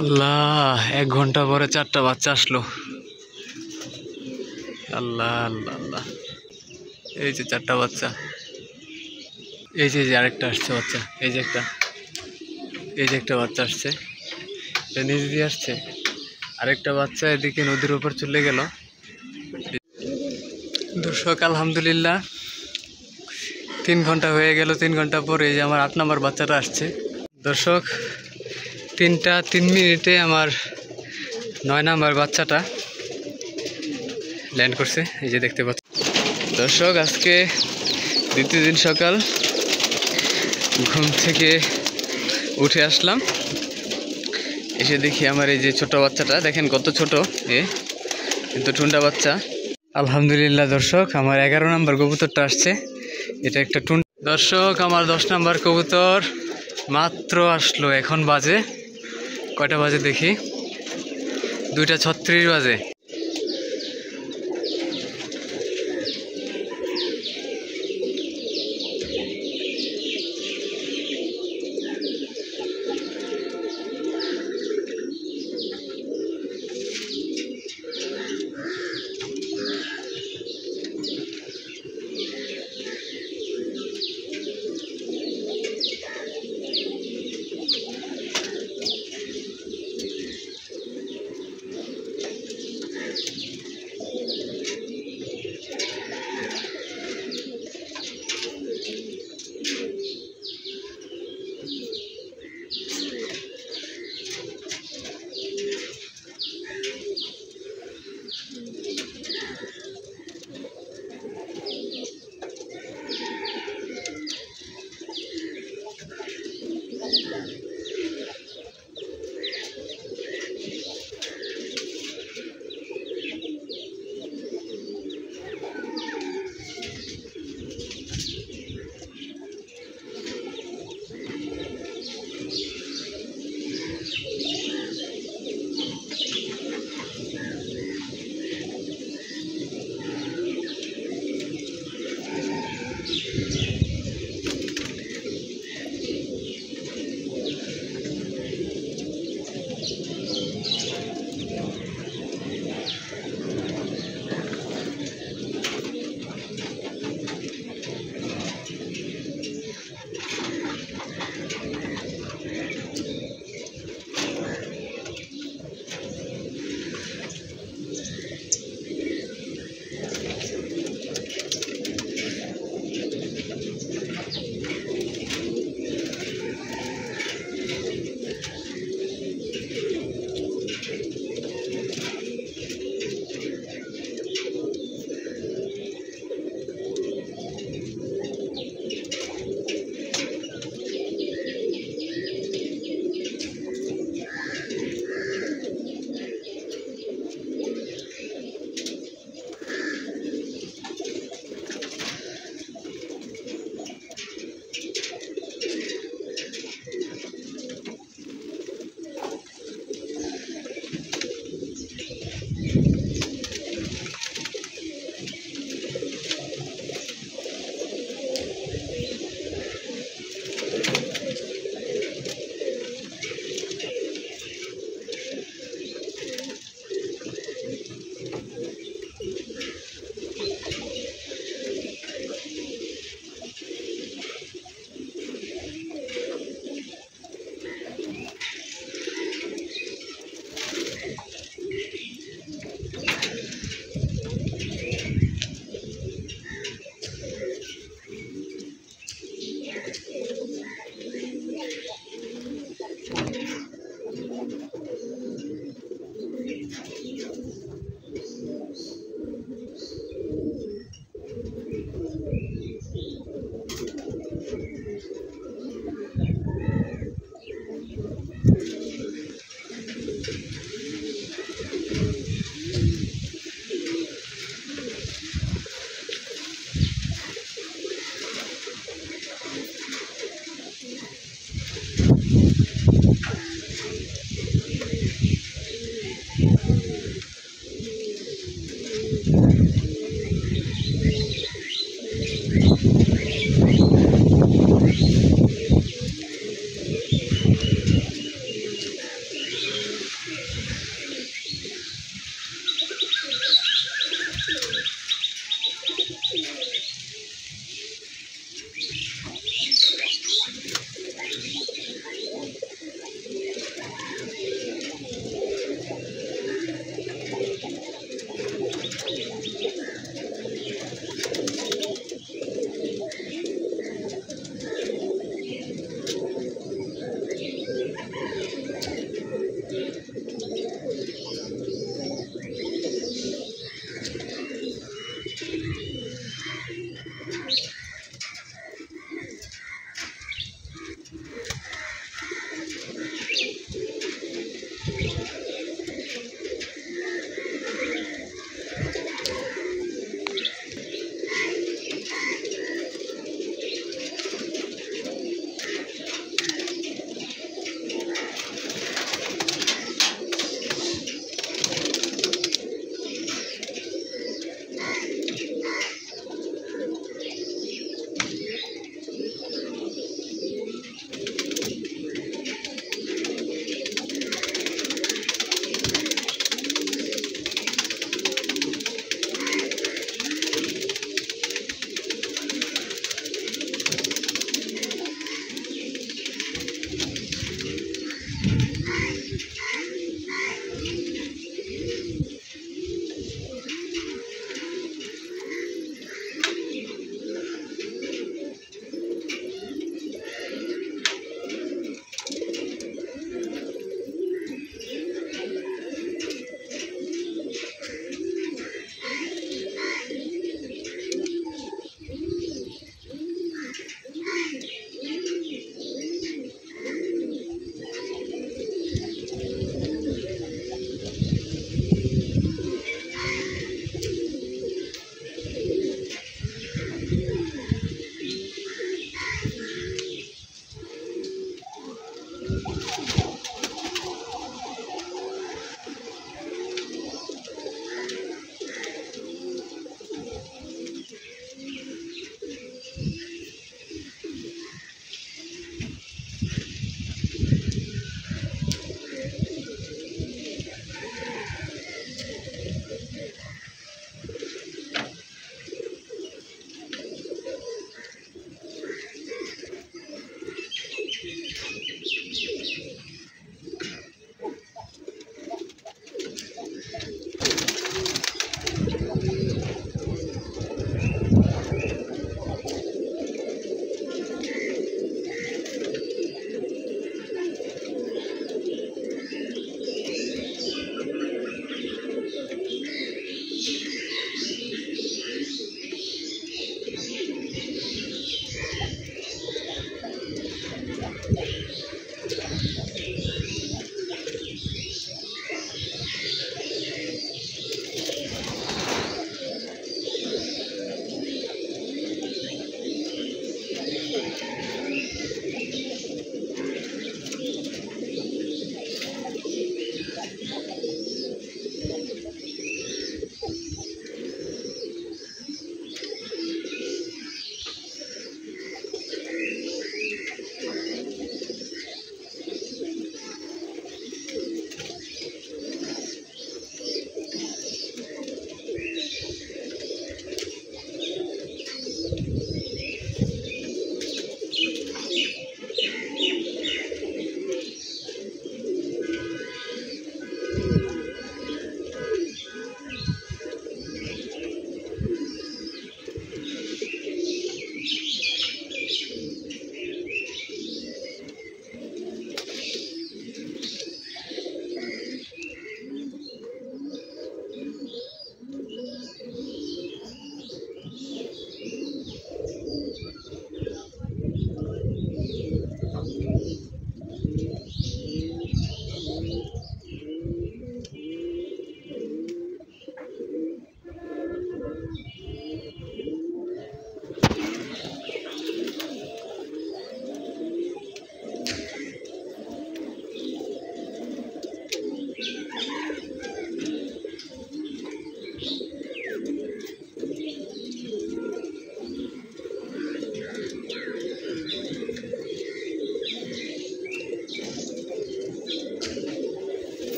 আল্লাহ, 1 ঘন্টা পরে 4টা বাচ্চা আসলো। আল্লাহ আল্লাহ আল্লাহ, এই যে 4টা বাচ্চা, এই যে আরেকটা আসছে বাচ্চা, এই যে একটা বাচ্চা আসছে, এটা নিচ দিয়ে আসছে। আরেকটা বাচ্চা এদিকে নদীর উপর চলে গেল। দর্শক আলহামদুলিল্লাহ 3 ঘন্টা হয়ে গেল। 3 ঘন্টা পরে এই যে আমার 8 নম্বর বাচ্চাটা আসছে। দর্শক 3টা 3 মিনিটে আমার 9 নম্বর বাচ্চাটা ল্যান্ড করছে, এই যে দেখতে পাচ্ছি। দর্শক আজকে দ্বিতীয় দিন সকাল, ঘুম থেকে উঠে আসলাম, এসে দেখি আমার এই যে ছোট বাচ্চাটা, দেখেন কত ছোট, কিন্তু টুন্ডা বাচ্চা। আলহামদুলিল্লাহ দর্শক আমার 11 নম্বর কবুতরটা আসছে, এটা একটা টুন্ডা। দর্শক আমার 10 নম্বর কবুতর মাত্র আসলো। এখন বাজে কয়টা বাজে দেখি, 2টা 36 বাজে।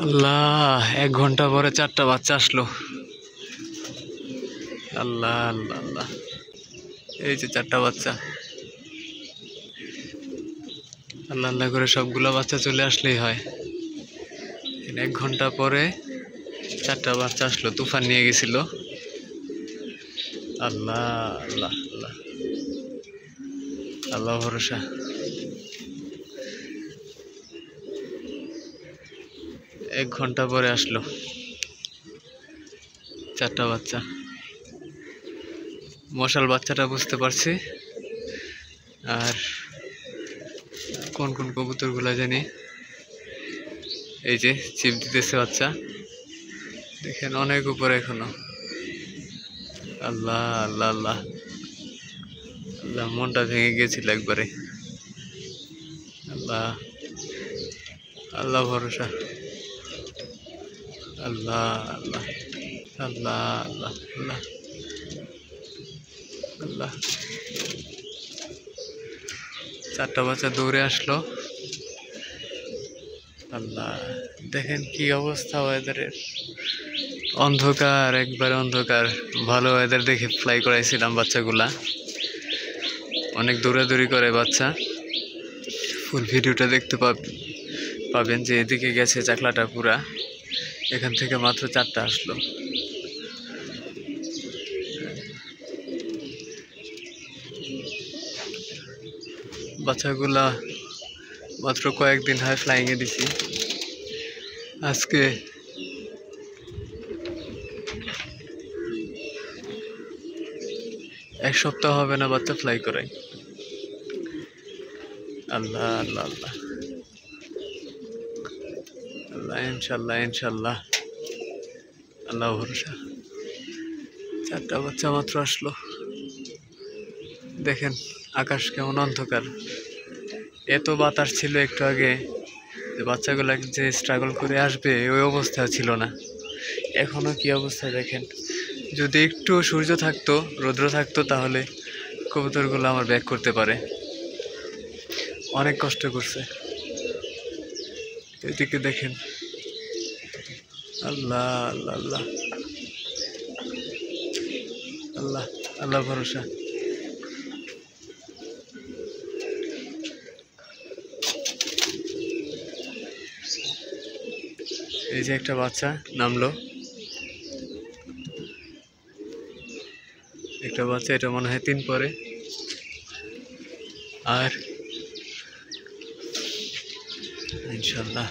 আল্লাহ, 1 ঘন্টা পরে 4টা বাচ্চা আসলো। আল্লাহ আল্লাহ আল্লাহ, এই যে 4টা বাচ্চা। আল্লাহ আল্লাহ করে সবগুলো বাচ্চা চলে আসলেই হয়। 1 ঘন্টা পরে 4টা বাচ্চা আসলো, তুফান নিয়ে গেছিল। আল্লাহ আল্লাহ আল্লাহ, আল্লাহ ভরসা। 1 ঘন্টা পরে আসলো 4টা বাচ্চা। মশাল বাচ্চাটা বুঝতে পারছি, আর কোন কোন কবুতরগুলা জানি এই যে চিপ দিতেছে বাচ্চা, দেখেন অনেক উপরে এখনো। আল্লাহ আল্লাহ আল্লাহ আল্লাহ, মনটা ভেঙে গিয়েছিল একবারে। আল্লাহ আল্লাহ ভরসা। আল্লাহ আল্লাহ আল্লাহ আল্লাহ আল্লাহ আল্লাহ। 4টা বাচ্চা দৌড়ে আসলো। আল্লাহ, দেখেন কি অবস্থা ওয়েদারের, অন্ধকার, একবারে অন্ধকার। ভালো ওয়েদার দেখে ফ্লাই করাইছিলাম বাচ্চাগুলা, অনেক দৌড়াদৌড়ি করে বাচ্চা। ফুল ভিডিওটা দেখতে পাবেন যে এদিকে গেছে চাকলাটা পুরা, এখান থেকে মাত্র 4টা আসলো। বাচ্চাগুলা মাত্র কয়েকদিন হয় ফ্লাইংয়ে দিছি, আজকে 1 সপ্তাহ হবে না বাচ্চা ফ্লাই করাই। আল্লাহ আল্লাহ আল্লাহ আল্লাহ, ইনশাল্লাহ ইনশাল্লাহ, আল্লাহ ভরসা। 4টা বাচ্চা মাত্র আসলো। দেখেন আকাশ কেমন অন্ধকার, এত বাতাস ছিল একটু আগে যে বাচ্চাগুলা যে স্ট্রাগল করে আসবে ওই অবস্থা ছিল না। এখনো কি অবস্থা দেখেন, যদি একটু সূর্য থাকতো, রৌদ্র থাকতো, তাহলে কবুতরগুলো আমার ব্যাক করতে পারে। অনেক কষ্ট করছে। এদিকে দেখেন, আল্লাহ আল্লাহ আল্লাহ আল্লাহ, আল্লাহ ভরসা। এই যে একটা বাচ্চা নামলো, একটা বাচ্চা, এটা মনে হয় 3 পরে। আর ইনশাল্লাহ,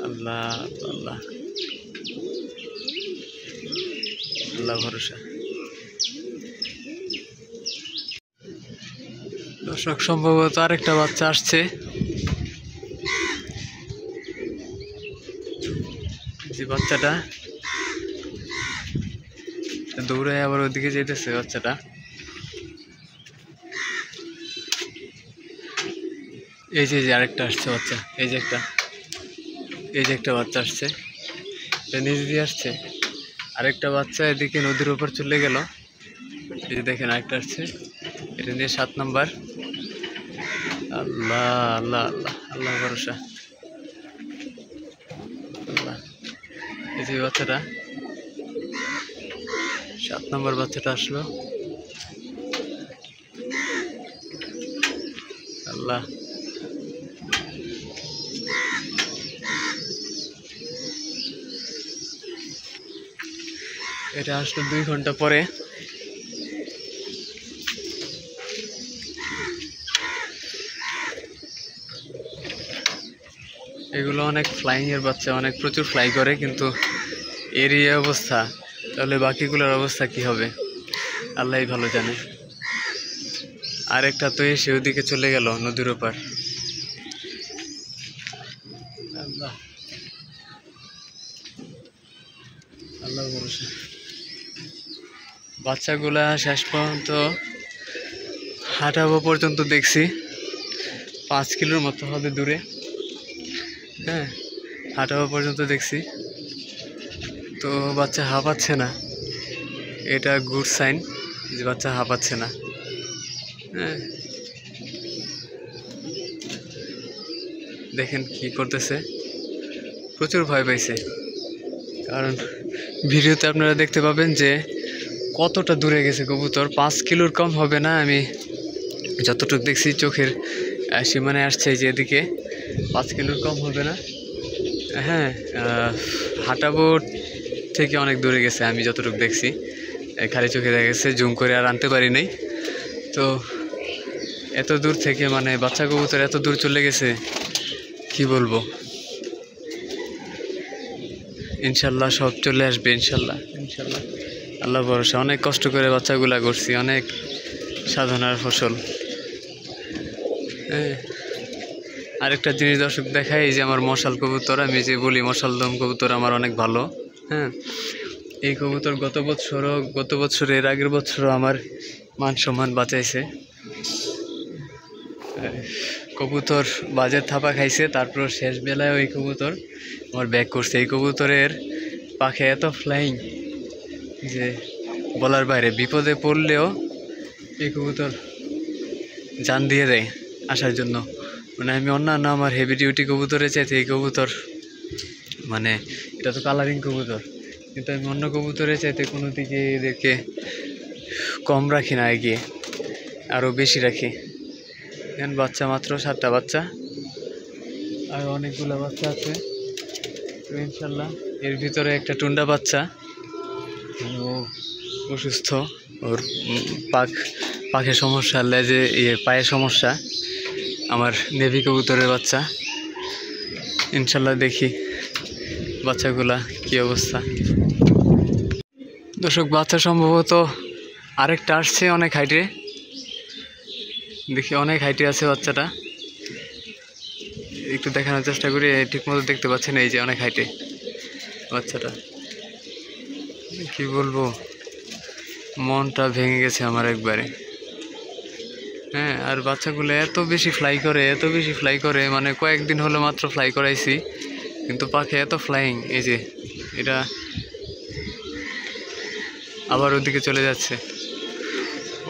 আল্লাহ আল্লাহ আল্লাহ ভরসা। দর্শক, সম্ভবত আরেকটা বাচ্চা আসছে। যে বাচ্চাটা দৌড়ে আবার ওদিকে যেতেছে বাচ্চাটা। এই যে আরেকটা আসছে বাচ্চা, এই যে একটা বাচ্চা আসছে, এটা নিচ দিয়ে আসছে। আরেকটা বাচ্চা এদিকে নদীর উপর চলে গেল। এই যে দেখেন আরেকটা আসছে, এটা নিয়ে 7 নাম্বার। আল্লাহ আল্লাহ আল্লাহ, আল্লাহ ভরসা। আল্লাহ, এই যে বাচ্চাটা 7 নম্বর বাচ্চাটা আসলো। আল্লাহ, এটা আসলো 2 ঘন্টা পরে। এগুলো অনেক ফ্লাইং এর বাচ্চা, অনেক প্রচুর ফ্লাই করে, কিন্তু এর এই অবস্থা, তাহলে বাকিগুলোর অবস্থা কি হবে আল্লাহই ভালো জানে। আরেকটা তো এসে ওদিকে চলে গেল নদীর ওপার। আল্লাহ, আল্লাহ ভরসা। বাচ্চাগুলা শেষ পর্যন্ত হাঁটাবো পর্যন্ত দেখছি, 5 কিলোর মতো হবে দূরে। হ্যাঁ, হাঁটাবো পর্যন্ত দেখছি, তো বাচ্চা হাঁপাচ্ছে না। এটা গুড সাইন যে বাচ্চা হাঁপাচ্ছে না। হ্যাঁ, দেখেন কি করতেছে। প্রচুর ভয় পাইছে, কারণ ভিডিওতে আপনারা দেখতে পাবেন যে কতটা দূরে গেছে কবুতর। 5 কিলোর কম হবে না, আমি যতটুকু দেখছি চোখের সীমানায় আসছে এই যে এদিকে 5 কিলোর কম হবে না। হ্যাঁ, হাঁটাবো থেকে অনেক দূরে গেছে আমি যতটুকু দেখছি, খালি চোখে দেখা গেছে, জুম করে আর আনতে পারি নাই। তো এত দূর থেকে মানে বাচ্চা কবুতর এত দূর চলে গেছে, কি বলবো। ইনশাল্লাহ সব চলে আসবে, ইনশাল্লাহ ইনশাল্লাহ, আল্লাহ ভরসা। অনেক কষ্ট করে বাচ্চাগুলা করছি, অনেক সাধনার ফসল। হ্যাঁ, আরেকটা জিনিস দর্শক দেখাই, এই যে আমার মশাল কবুতর, আমি যে বলি মশালদম কবুতর আমার অনেক ভালো। হ্যাঁ, এই কবুতর গত বছর এর আগের বছরও আমার মান সম্মান বাঁচাইছে। কবুতর বাজের থাপা খাইছে, তারপর শেষ বেলায় ওই কবুতর আমার ব্যাক করছে। এই কবুতরের পাখে এত ফ্লাইং যে বলার বাইরে, বিপদে পড়লেও এই কবুতর জান দিয়ে দেয় আসার জন্য। মানে আমি অন্যান্য আমার হেভি ডিউটি কবুতরের চাইতে এই কবুতর, মানে এটা তো কালারিং কবুতর, কিন্তু আমি অন্য কবুতরের চাইতে কোনো দিকে এদেরকে কম রাখি না, এগিয়ে আরও বেশি রাখি। এখন বাচ্চা মাত্র 7টা বাচ্চা, আর অনেকগুলো বাচ্চা আছে। তো ইনশাল্লাহ এর ভিতরে একটা টুন্ডা বাচ্চা, ও অসুস্থ, ওর পাখের সমস্যা, লেজে পায়ের সমস্যা। আমার নেভি কবুতরের বাচ্চা, ইনশাল্লাহ দেখি বাচ্চাগুলা কি অবস্থা। দর্শক, বাচ্চা সম্ভবত আরেকটা আসছে অনেক হাইটে, দেখি অনেক হাইটে আছে বাচ্চাটা, একটু দেখানোর চেষ্টা করি। ঠিক মতো দেখতে পাচ্ছেন, এই যে অনেক হাইটে বাচ্চাটা। কি বলবো, মনটা ভেঙে গেছে আমার একবারে। হ্যাঁ, আর বাচ্চাগুলো এত বেশি ফ্লাই করে, মানে কয়েকদিন হলো মাত্র ফ্লাই করাইছি, কিন্তু পাখি এত ফ্লাইং। এই যে এটা আবার ওদিকে চলে যাচ্ছে,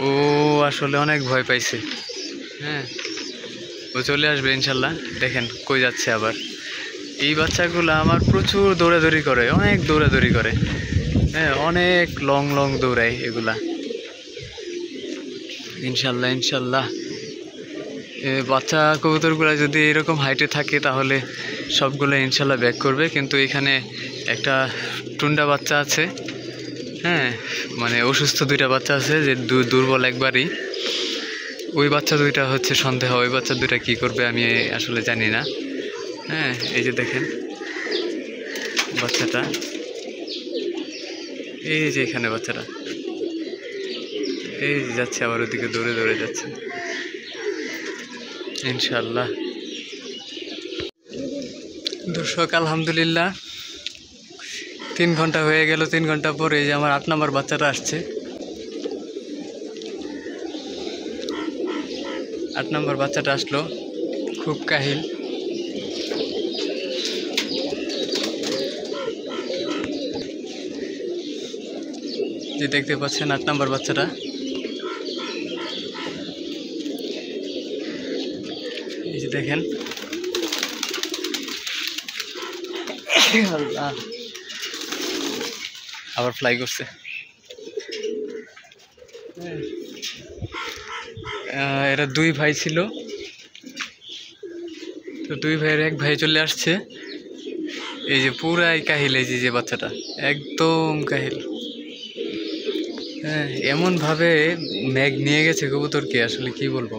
ও আসলে অনেক ভয় পাইছে। হ্যাঁ, ও চলে আসবে ইনশাল্লাহ, দেখেন কই যাচ্ছে আবার। এই বাচ্চাগুলো আমার প্রচুর দৌড়াদৌড়ি করে, অনেক দৌড়াদৌড়ি করে। হ্যাঁ, অনেক লং দৌড়ায় এগুলা। ইনশাল্লাহ ইনশাল্লাহ বাচ্চা কবুতরগুলো যদি এরকম হাইটে থাকে তাহলে সবগুলো ইনশাল্লাহ ব্যাক করবে। কিন্তু এখানে একটা টুন্ডা বাচ্চা আছে, হ্যাঁ, মানে অসুস্থ 2টা বাচ্চা আছে, যে দুর্বল একবারই। ওই বাচ্চা 2টা হচ্ছে সন্দেহ, ওই বাচ্চা 2টা কী করবে আমি আসলে জানি না। হ্যাঁ, এই যে দেখেন বাচ্চাটা, এই যে এখানে বাচ্চাটা, এই যাচ্ছে আবার ওদিকে দৌড়ে যাচ্ছে। ইনশাল্লাহ দর্শক, আলহামদুলিল্লাহ 3 ঘন্টা হয়ে গেল। 3 ঘন্টা পরে এই যে আমার 8 নম্বর বাচ্চাটা আসছে। 8 নম্বর বাচ্চাটা আসলো, খুব কাহিল। যে দেখতে পাচ্ছেন 8 নম্বর বাচ্চাটা, এই যে দেখেন। আবার ফ্লাই করছে। এরা 2 ভাই ছিল, তো 2 ভাইয়ের 1 ভাই চলে আসছে। এই যে পুরাই কাহিল, এই যে বাচ্চাটা একদম কাহিল। হ্যাঁ, এমনভাবে ম্যাগ নিয়ে গেছে কবুতরকে, আসলে কি বলবো,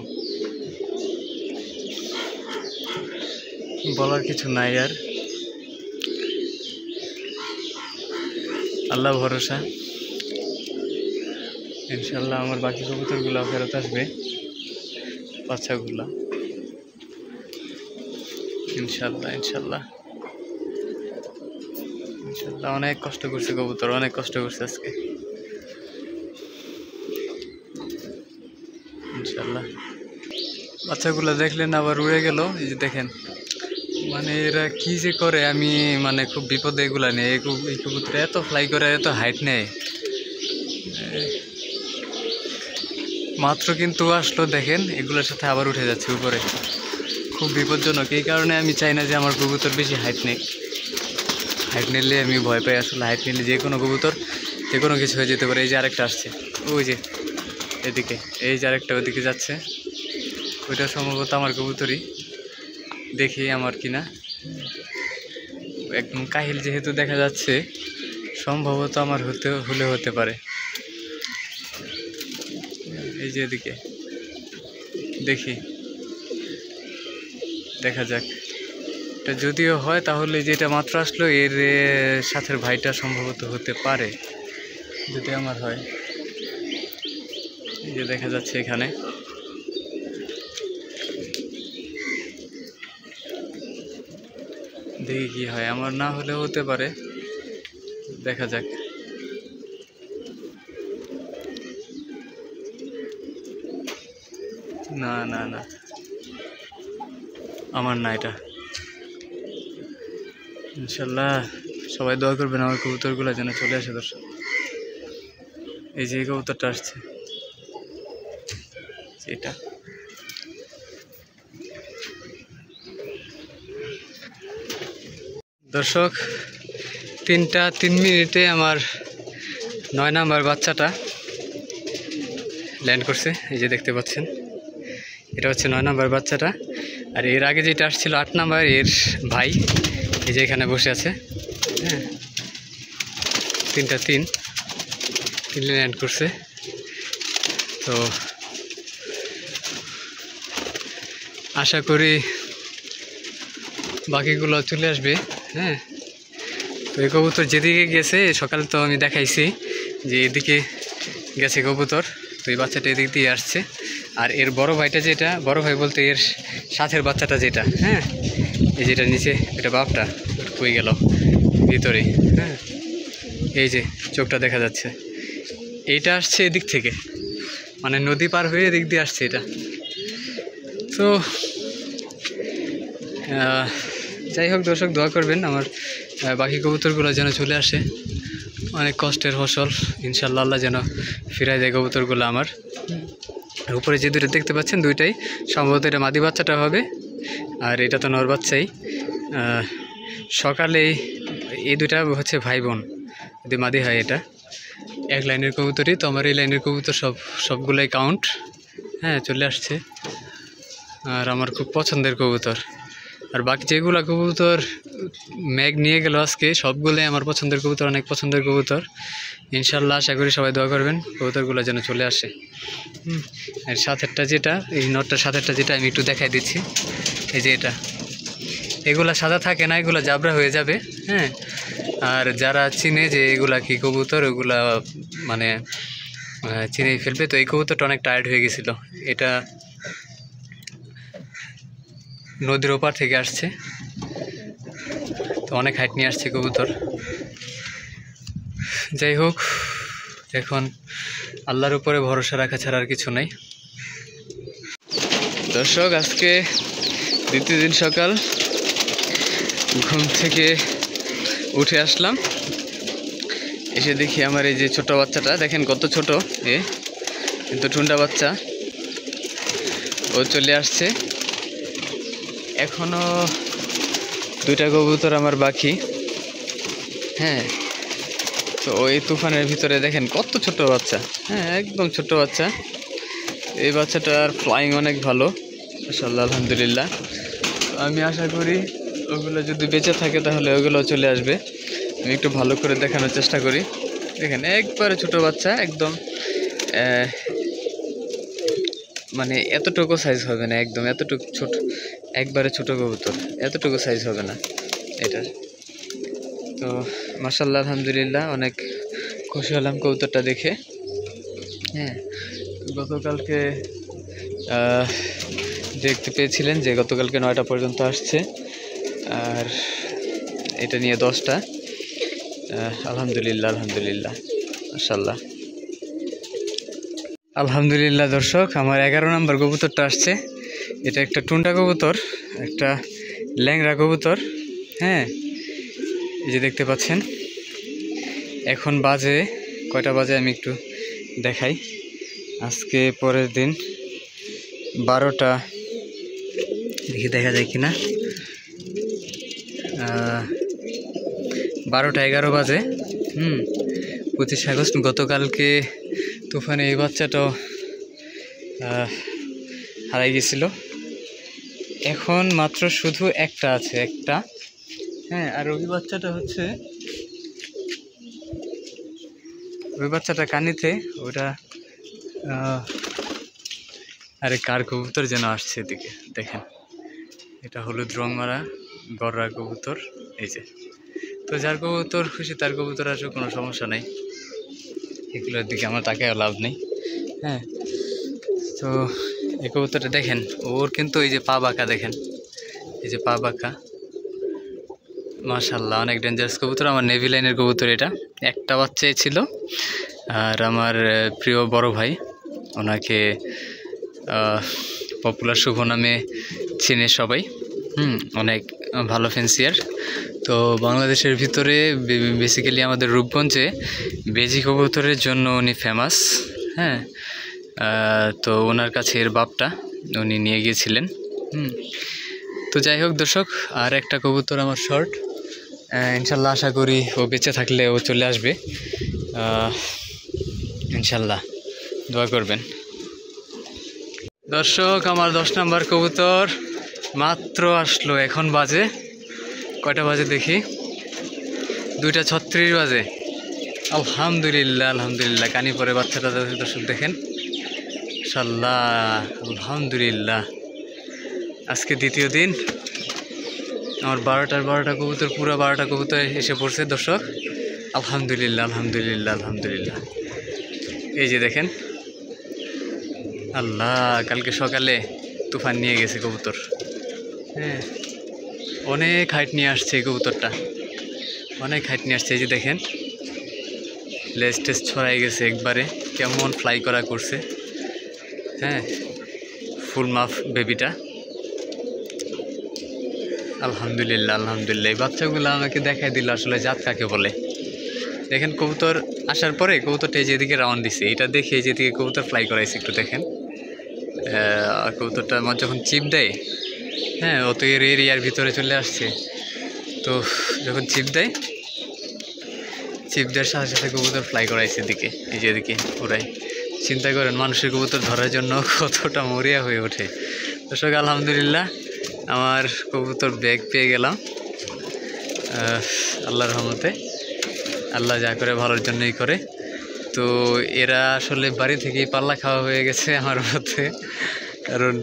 বলার কিছু নাই আর। আল্লাহ ভরসা, ইনশাল্লাহ আমার বাকি কবুতরগুলো ফেরত আসবে, বাচ্চাগুলা, ইনশাল্লাহ ইনশাল্লাহ ইনশাল্লাহ। অনেক কষ্ট করছে কবুতর, অনেক কষ্ট করছে আজকে, ইনশাল্লাহ। বাচ্চাগুলো দেখলেন আবার উড়ে গেল, এই যে দেখেন। মানে এরা কি যে করে, আমি মানে খুব বিপদে এগুলা নেই। এই কবুতর এত ফ্লাই করে, এত হাইট নেয়, মাত্র কিন্তু আসলো, দেখেন এগুলোর সাথে আবার উঠে যাচ্ছে উপরে। খুব বিপজ্জনক, এই কারণে আমি চাই না যে আমার কবুতর বেশি হাইট নেই। হাইট নিলে আমি ভয় পাই আসলে। হাইট নিলে যে কোনো কবুতর যে কোনো কিছু হয়ে যেতে পারে। এই যে আরেকটা আসছে, ওই যে এদিকে, এই যে আরেকটা ওদিকে যাচ্ছে, ওইটা সম্ভবত আমার কবুতরই, দেখি আমার কিনা। একদম কাহিল যেহেতু দেখা যাচ্ছে, সম্ভবত আমার হতে পারে। এই যে এদিকে দেখি, দেখা যাক। এটা যদিও হয় তাহলে যেটা মাত্র আসলো এর সাথে ভাইটা সম্ভবত হতে পারে, যদি আমার হয়। এই যে দেখা যাচ্ছে এখানে, দেখি কি হয়। আমার না হলেও হতে পারে, দেখা যাক। না না না, আমার না এটা। ইনশাল্লাহ সবাই দোয়া করবেন আমার কবুতরগুলো যেন চলে আসে। দর্শক, এই যে কবুতরটা আসছে, এটা দর্শক 3টা 3 মিনিটে আমার 9 নাম্বার বাচ্চাটা ল্যান্ড করছে। এই যে দেখতে পাচ্ছেন, এটা হচ্ছে 9 নাম্বার বাচ্চাটা। আর এর আগে যেটা আসছিল 8 নাম্বার, এর ভাই এই যে এখানে বসে আছে। হ্যাঁ, 3টা 3 ল্যান্ড করছে। তো আশা করি বাকিগুলো চলে আসবে। হ্যাঁ, তো এই কবুতর যেদিকে গেছে, সকালে তো আমি দেখাইছি যে এদিকে গেছে কবুতর, তো এই বাচ্চাটা এদিক দিয়ে আসছে। আর এর বড় ভাইটা, যেটা বড় ভাই বলতে এর সাথের বাচ্চাটা যেটা, হ্যাঁ, এই যেটা নিচে, এটা বাপটা কই গেল ভিতরে। হ্যাঁ, এই যে চোখটা দেখা যাচ্ছে, এইটা আসছে এদিক থেকে, মানে নদী পার হয়ে এদিক দিয়ে আসছে এটা। তো যাই হোক দর্শক, দোয়া করবেন আমার বাকি কবুতরগুলো যেন চলে আসে। অনেক কষ্টের ফসল, ইনশাল্লাহ আল্লাহ যেন ফিরাই দেয় কবুতরগুলো আমার। আর উপরে যে দুটো দেখতে পাচ্ছেন, দুইটাই সম্ভবত এটা মাদি বাচ্চাটা হবে, আর এটা তো নর বাচ্চাই। সকালে এই দুটা হচ্ছে ভাই বোন, যদি মাদি হয় এটা এক লাইনের কবুতরই। তো আমার এই লাইনের কবুতর সবগুলাই কাউন্ট, হ্যাঁ, চলে আসছে। আর আমার খুব পছন্দের কবুতর। আর বাকি যেগুলো কবুতর ম্যাগ নিয়ে গেল আজকে, সবগুলোই আমার পছন্দের কবুতর, অনেক পছন্দের কবুতর। ইনশাল্লাহ আশা করি সবাই দোয়া করবেন কবুতরগুলো যেন চলে আসে। আর সাথেরটা যেটা, এই নটটার সাথেরটা যেটা আমি একটু দেখাই দিচ্ছি, এই যে এটা, এগুলা সাদা থাকে না, এগুলো জাবরা হয়ে যাবে। হ্যাঁ, আর যারা চিনে যে এগুলা কি কবুতর, ওগুলা মানে চিনেই ফেলবে। তো এই কবুতরটা অনেক টায়ার্ড হয়ে গেছিলো, এটা নদীর ওপার থেকে আসছে, তো অনেক হাইট নিয়ে আসছে কবুতর। যাই হোক, এখন আল্লাহর উপরে ভরসা রাখা ছাড়া আর কিছু নেই। দর্শক, আজকে দ্বিতীয় দিন সকাল, ঘুম থেকে উঠে আসলাম, এসে দেখি আমার এই যে ছোট বাচ্চাটা, দেখেন কত ছোট, কিন্তু টুন্ডা বাচ্চা, ও চলে আসছে। এখনো 2টা কবুতর আমার বাকি। হ্যাঁ, তো ওই তুফানের ভিতরে দেখেন কত ছোট বাচ্চা, হ্যাঁ, একদম ছোট বাচ্চা। এই বাচ্চাটার ফ্লাইং অনেক ভালো, মাশাআল্লাহ, আলহামদুলিল্লাহ। আমি আশা করি ওগুলো যদি বেঁচে থাকে তাহলে ওগুলো চলে আসবে। আমি একটু ভালো করে দেখানোর চেষ্টা করি। দেখেন একবারে ছোট বাচ্চা, একদম মানে এতটুকু সাইজ হবে না, একদম এতটুকু ছোট, একবারে ছোট কবুতর, এতটুকু সাইজ হবে না এটার। তো মাশাআল্লাহ, আলহামদুলিল্লাহ, অনেক খুশি হলাম কবুতরটা দেখে। হ্যাঁ, গতকালকে দেখতে পেয়েছিলেন যে গতকালকে 9টা পর্যন্ত আসছে, আর এটা নিয়ে 10টা। আলহামদুলিল্লাহ, আলহামদুলিল্লাহ, মাশাআল্লাহ, আলহামদুলিল্লাহ। দর্শক, আমার 11 নম্বর কবুতরটা আসছে। এটা একটা টুন্ডা কবুতর, একটা ল্যাংড়া কবুতর। হ্যাঁ, এই যে দেখতে পাচ্ছেন। এখন বাজে কয়টা বাজে আমি একটু দেখাই। আজকে পরের দিন 12টা, দেখি দেখা যায় কিনা, 12টা 11 বাজে। 25 আগস্ট গতকালকে তুফানে এই বাচ্চাটাও হারাই গেছিল। এখন মাত্র শুধু একটা আছে, একটা। হ্যাঁ, আর ওই বাচ্চাটা কানিতে ওটা আরে কার কবুতর যেন আসছে এদিকে দেখেন, এটা হলুদ রং মারা গররা কবুতর। এই যে, তো যার কবুতর খুশি তার কবুতর আসুক, কোনো সমস্যা নেই, এগুলোর দিকে আমার তাকায় লাভ নেই। হ্যাঁ, তো এই কবুতরটা দেখেন, ওর কিন্তু এই যে পা বাঁকা দেখেন, এই যে পা বাঁকা, মাশাআল্লাহ অনেক ডেঞ্জারাস কবুতর। আমার নেভি লাইনের কবুতর এটা, একটা বাচ্চাই ছিল। আর আমার প্রিয় বড় ভাই, ওনাকে পপুলার শুভ নামে চিনে সবাই। অনেক ভালো ফেন্সিয়ার। তো বাংলাদেশের ভিতরে বেসিক্যালি আমাদের রূপগঞ্জে বেজি কবুতরের জন্য উনি ফেমাস। হ্যাঁ, তো ওনার কাছে এর বাপটা উনি নিয়ে গিয়েছিলেন। তো যাই হোক দর্শক, আর একটা কবুতর আমার শর্ট, ইনশাল্লাহ আশা করি ও বেঁচে থাকলে ও চলে আসবে, ইনশাল্লাহ দোয়া করবেন। দর্শক, আমার 10 নম্বর কবুতর মাত্র আসলো। এখন বাজে কয়টা বাজে দেখি, 2:36 বাজে। আলহামদুলিল্লাহ আলহামদুলিল্লাহ, কানি পরে বাচ্চাটা দর্শক দেখেন, ইনশাল্লাহ আলহামদুলিল্লাহ। আজকে দ্বিতীয় দিন আমার 12টা কবুতর, পুরো 12টা কবুতর এসে পড়ছে দর্শক। আলহামদুলিল্লাহ আলহামদুলিল্লাহ আলহামদুলিল্লাহ। এই যে দেখেন, আল্লাহ কালকে সকালে তুফান নিয়ে গেছে কবুতর। হ্যাঁ, অনেক হাইট নিয়ে আসছে এই কবুতরটা, অনেক হাইট নিয়ে আসছে। এই যে দেখেন, লেজ টেজ ছড়াই গেছে একবারে, কেমন ফ্লাই করা করছে। হ্যাঁ, ফুল মাফ বেবিটা। আলহামদুলিল্লাহ আলহামদুলিল্লাহ। এই বাচ্চাগুলো আমাকে দেখাই দিল আসলে জাত কাকে বলে। দেখেন, কবুতর আসার পরে কবুতরটা এই যেদিকে রাউন্ড দিছে, এটা দেখে যেদিকে কবুতর ফ্লাই করাইছে একটু দেখেন। কবুতরটা আমার যখন চিপ দেয়, হ্যাঁ, ও তো এর এরিয়ার ভিতরে চলে আসছে। তো যখন চিপ দেওয়ার সাথে সাথে কবুতর ফ্লাই করাইছে এদিকে, এই যেদিকে ওরাই। চিন্তা করেন মানুষের কবুতর ধরার জন্য কতটা মরিয়া হয়ে ওঠে। দর্শক আলহামদুলিল্লাহ, আমার কবুতর ব্যাগ পেয়ে গেলাম আল্লাহর রহমতে। আল্লাহ যা করে ভালোর জন্যই করে। তো এরা আসলে বাড়ি থেকেই পাল্লা খাওয়া হয়ে গেছে আমার মধ্যে, কারণ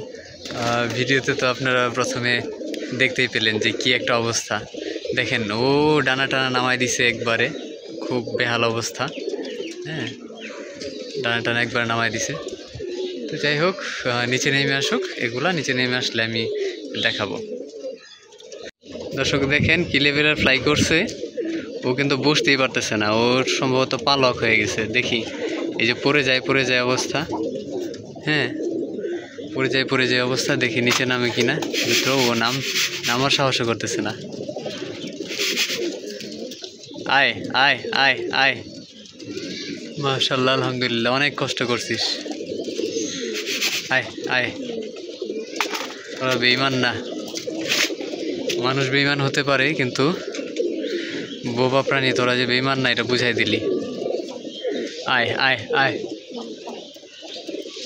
ভিডিওতে তো আপনারা প্রথমে দেখতেই পেলেন যে কি একটা অবস্থা। দেখেন, ও ডানা টানা নামাই দিছে একবারে, খুব বেহাল অবস্থা। হ্যাঁ, ডানা টানা একবার নামাই দিছে। তো যাই হোক, নিচে নেমে আসুক, এগুলা নিচে নেমে আসলে আমি দেখাবো। দর্শক দেখেন কি লেভেলের ফ্লাই করছে, ও কিন্তু বসতেই পারতেছে না, ওর সম্ভবত পা লক হয়ে গেছে। দেখি, এই যে পড়ে যায় অবস্থা। হ্যাঁ, পড়ে যায় অবস্থা। দেখি নিচে নামে কিনা, তো ও নামার সাহসও করতেছে না। আয় আয় আয় আয়, মাশাআল্লাহ আলহামদুলিল্লাহ, অনেক কষ্ট করছিস। আয় আয়, ওরা বেঈমান না, মানুষ বেঈমান হতে পারে কিন্তু বোবা প্রাণী, তোরা যে বেঈমান না এটা বুঝাই দিলি। আয় আয় আয়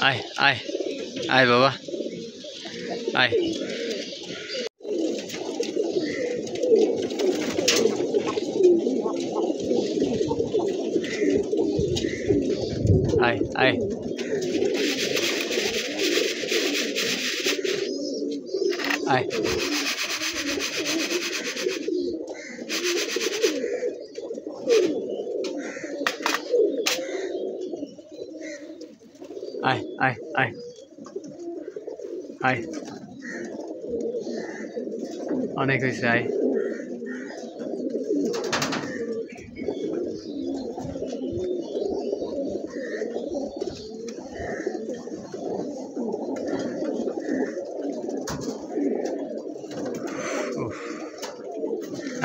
আয় আয় আয় বাবা, আয়। আয় আয় আয়, আয় আয় আয় আয়, অনেক হয়েছে, আয়।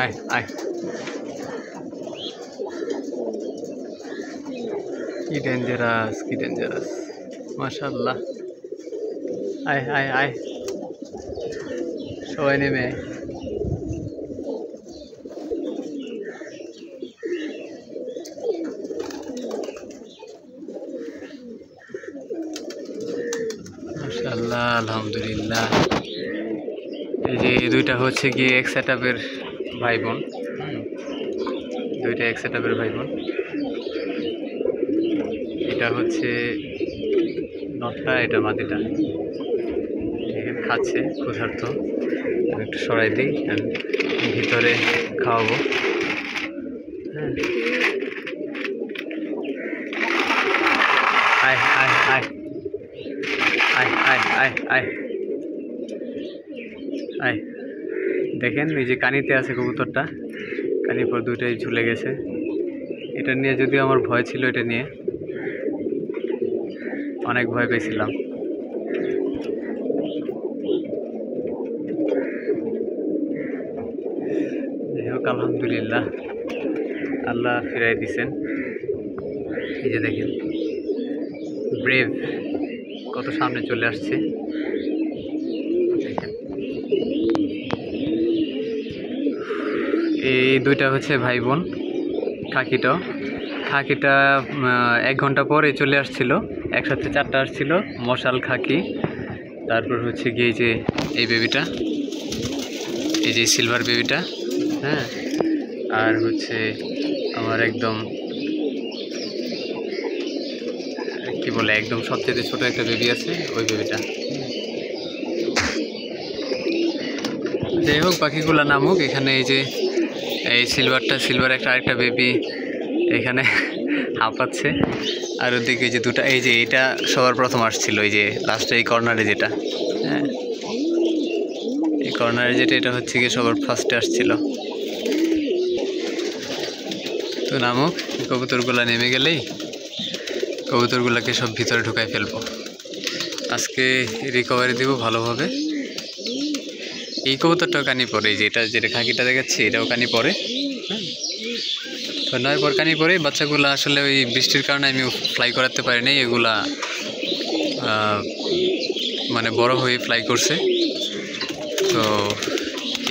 আয় আয়, কি ডেঞ্জারাস মাশাআল্লাহ। আয় আয় আয়, সবাই নেমে মাশাআল্লাহ, আলহামদুলিল্লাহ। এই যে এই দুইটা হচ্ছে কি এক সেটআপের ভাই বোন, দুইটা এক সেটআপের ভাই বোন। এটা হচ্ছে নটটা, এটা মাদিটা। এখানে খাচ্ছে ক্ষুধার্ত, আমি একটু সরাই দিই, ভিতরে খাওয়াবো। হ্যাঁ, আয় আয় আয় আয় আয় আয় আয় আয়। দেখেন এই যে কানিতে আছে কবুতরটা, কানির পর দুইটাই ঝুলে গেছে। এটা নিয়ে যদিও আমার ভয় ছিল, এটা নিয়ে অনেক ভয় পেয়েছিলাম। যাই হোক, আলহামদুলিল্লাহ, আল্লাহ ফিরাই দিছেন। এই যে দেখেন ব্রেভ কত সামনে চলে আসছে। দেখেন এই দুইটা হচ্ছে ভাই বোন। খাকিটা 1 ঘন্টা পরে চলে আসছিল, একসাথে 4টা আসছিল, মশাল, খাকি, তারপর হচ্ছে গিয়ে এই যে এই বেবিটা, এই যে সিলভার বেবিটা, হ্যাঁ, আর হচ্ছে আমার একদম কি বলে একদম সবচেয়ে ছোট একটা বেবি আছে, ওই বেবিটা। যাই হোক, পাখিগুলা নামুক। এখানে এই যে এই সিলভার একটা আরেকটা বেবি এখানে হাঁপাচ্ছে, আর ওদিকে যে দুটা, এই যে এটা সবার প্রথম আসছিল, এই যে লাস্টে এই কর্নারে যেটা, হ্যাঁ, এই কর্নারে যেটা, এটা হচ্ছে গিয়ে সবার ফার্স্টে আসছিল। তো নামুক, কবুতরগুলা নেমে গেলেই কবুতরগুলোকে সব ভিতরে ঢুকাই ফেলবো। আজকে রিকভারি দিব ভালোভাবে। এই কবুতরটাও কানি পড়ে, এই যে যেটা খাকিটা দেখাচ্ছি, এটাও কানি পড়ে। হ্যাঁ, তো 9 পর কানি পড়ে। বাচ্চাগুলো আসলে ওই বৃষ্টির কারণে আমি ফ্লাই করাতে পারিনি, এগুলা মানে বড় হয়ে ফ্লাই করছে। তো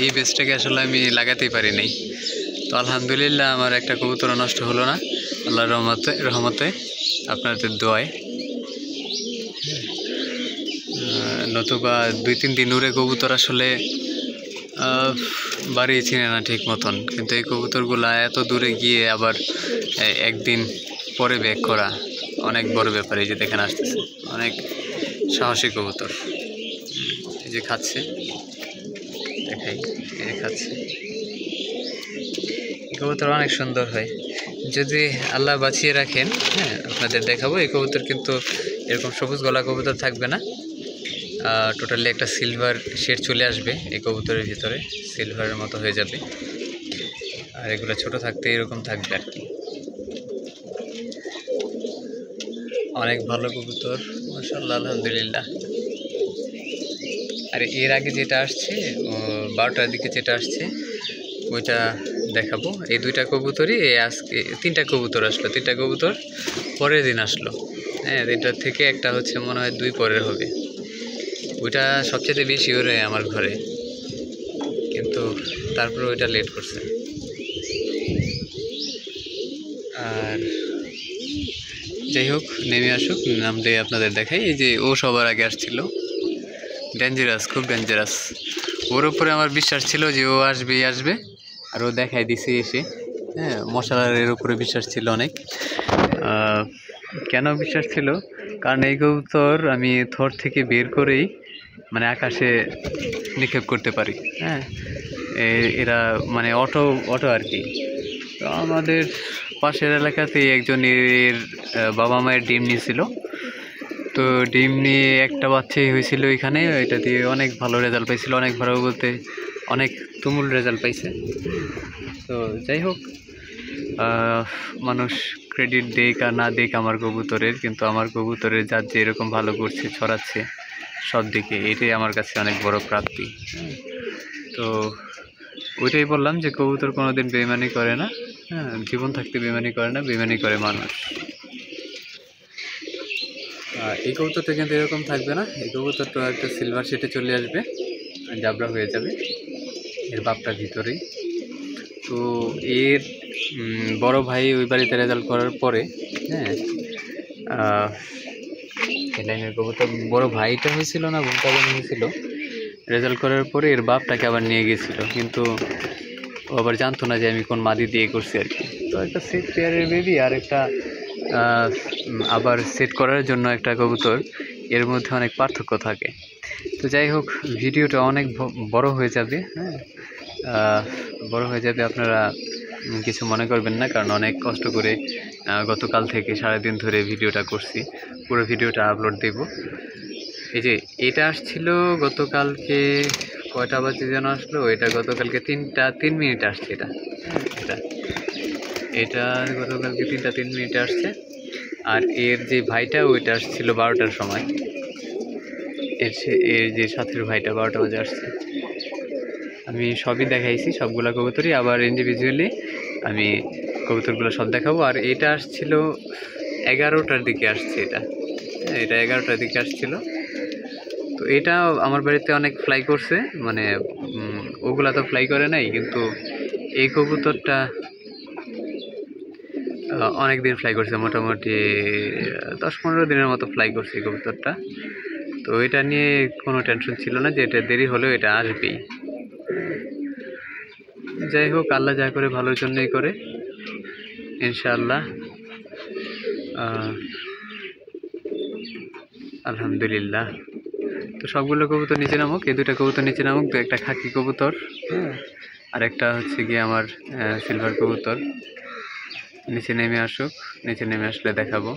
এই বেসটাকে আসলে আমি লাগাতেই পারিনি। তো আলহামদুলিল্লাহ, আমার একটা কবুতর নষ্ট হলো না, আল্লাহর রহমতে, আপনাদের দোয়ায়। নতুবা 2-3 দিন উড়ে কবুতর আসলে বাড়ি চিনে না ঠিক মতন। কিন্তু এই কবুতরগুলা এত দূরে গিয়ে আবার একদিন পরে ব্যাক করা অনেক বড় ব্যাপার। এই যে দেখেন আসতেছে, অনেক সাহসী কবুতর। এই যে খাচ্ছে, দেখাই, এই যে খাচ্ছে। কবুতর অনেক সুন্দর হয় যদি আল্লাহ বাঁচিয়ে রাখেন। হ্যাঁ, আপনাদের দেখাবো। এই কবুতর কিন্তু এরকম সবুজ গলা কবুতর থাকবে না, টোটালি একটা সিলভার শেড চলে আসবে এই কবুতরের ভিতরে, সিলভারের মতো হয়ে যাবে। আর এগুলো ছোট থাকতে এরকম থাকবে আর কি। অনেক ভালো কবুতর, মাশাআল্লাহ, আলহামদুলিল্লাহ। আর এর আগে যেটা আসছে 12টার দিকে যেটা আসছে, ওইটা দেখাবো। এই 2টা কবুতরই আজকে 3টা কবুতর আসলো, 3টা কবুতর পরের দিন আসলো। হ্যাঁ, 3টার থেকে একটা হচ্ছে মনে হয় 2 পরের হবে। ওইটা সবচেয়ে বেশি ওরে আমার ঘরে, কিন্তু তারপরে ওইটা লেট করছে। আর যাই হোক, নেমে আসুক, নামলে আপনাদের দেখাই। এই যে ও সবার আগে আসছিল, ডেঞ্জারাস, খুব ডেঞ্জারাস। ওর উপরে আমার বিশ্বাস ছিল যে ও আসবেই আসবে, আর ও দেখাই দিছে এসে। হ্যাঁ, মশালার উপরে বিশ্বাস ছিল অনেক। কেন বিশ্বাস ছিল? কারণ এই কবুতর আমি থর থেকে বের করেই মানে আকাশে নিক্ষেপ করতে পারি। হ্যাঁ, এরা মানে অটো আর কি। তো আমাদের পাশের এলাকাতেই একজনের বাবা মায়ের ডিম নিয়েছিল। তো ডিম নিয়ে একটা বাচ্চাই হয়েছিল এখানে, এটা দিয়ে অনেক ভালো রেজাল্ট পাইছিল, অনেক ভালো বলতে অনেক তুমুল রেজাল্ট পাইছে। তো যাই হোক, মানুষ ক্রেডিট দেখ আর না দেখ আমার কবুতরের, কিন্তু আমার কবুতরের জাত যে এরকম ভালো করছে, ছড়াচ্ছে সব দিকে, এটাই আমার কাছে অনেক বড় প্রাপ্তি। তো ওইটাই বললাম যে কবুতর কোনোদিন বেইমানি করে না। হ্যাঁ, জীবন থাকতে বেইমানি করে না, বেইমানি করে মানুষ। এই কবুতরটা কিন্তু এরকম থাকবে না, এই কবুতরটা একটা সিলভার শেডে চলে আসবে, জাবরা হয়ে যাবে। এর বাপটা ভিতরেই। তো এর বড় ভাই ওই বাড়িতে রেজাল্ট করার পরে, হ্যাঁ, এই লাইনের কবুতর বড় ভাইটা হয়েছিল না বোনটা হয়েছিল, রেজাল্ট করার পরে এর বাপটাকে আবার নিয়ে গেছিল, কিন্তু ও আবার জানতো না যে আমি কোন মাদি দিয়ে করছি আর কি। তো একটা সেট পেয়ারের বেবি আর একটা আবার সেট করার জন্য একটা কবুতর, এর মধ্যে অনেক পার্থক্য থাকে। তো যাই হোক, ভিডিওটা অনেক বড় হয়ে যাবে, হ্যাঁ বড় হয়ে যাবে, আপনারা কিছু মনে করবেন না, কারণ অনেক কষ্ট করে গতকাল থেকে সারাদিন ধরে ভিডিওটা করছি, পুরো ভিডিওটা আপলোড দেব। এই যে এটা আসছিল গতকালকে কয়টা বাজে যেন আসলো, এটা গতকালকে 3:03 আসছে, এটা এটা এটা গতকালকে 3:03 আসছে। আর এর যে ভাইটা ওইটা আসছিল 12টার সময়, এর যে সাথের ভাইটা 12টা বাজে আসছে। আমি সবই দেখাইছি, সবগুলা কবুতরই, আবার ইন্ডিভিজুয়ালি আমি কবুতরগুলো সব দেখাবো। আর এটা আসছিল 11টার দিকে আসছে, এটা 11টার দিকে আসছিল। তো এটা আমার বাড়িতে অনেক ফ্লাই করছে, মানে ওগুলা তো ফ্লাই করে নাই, কিন্তু এই কবুতরটা অনেক দিন ফ্লাই করছে, মোটামুটি 10-15 দিনের মতো ফ্লাই করছে এই কবুতরটা। তো এটা নিয়ে কোনো টেনশন ছিল না যে এটা দেরি হলেও এটা আসবেই। যাই হোক, আল্লাহ যা করে ভালোর জন্যই করে, ইনশাআল্লাহ। আলহামদুলিল্লাহ। তো সবগুলো কবুতর নিচে নামুক, এই দুটা কবুতর নিচে নামুক, তো একটা খাকি কবুতর, আর একটা হচ্ছে গিয়ে আমার সিলভার কবুতর নিচে নেমে আসুক, নিচে নেমে আসলে দেখাবো।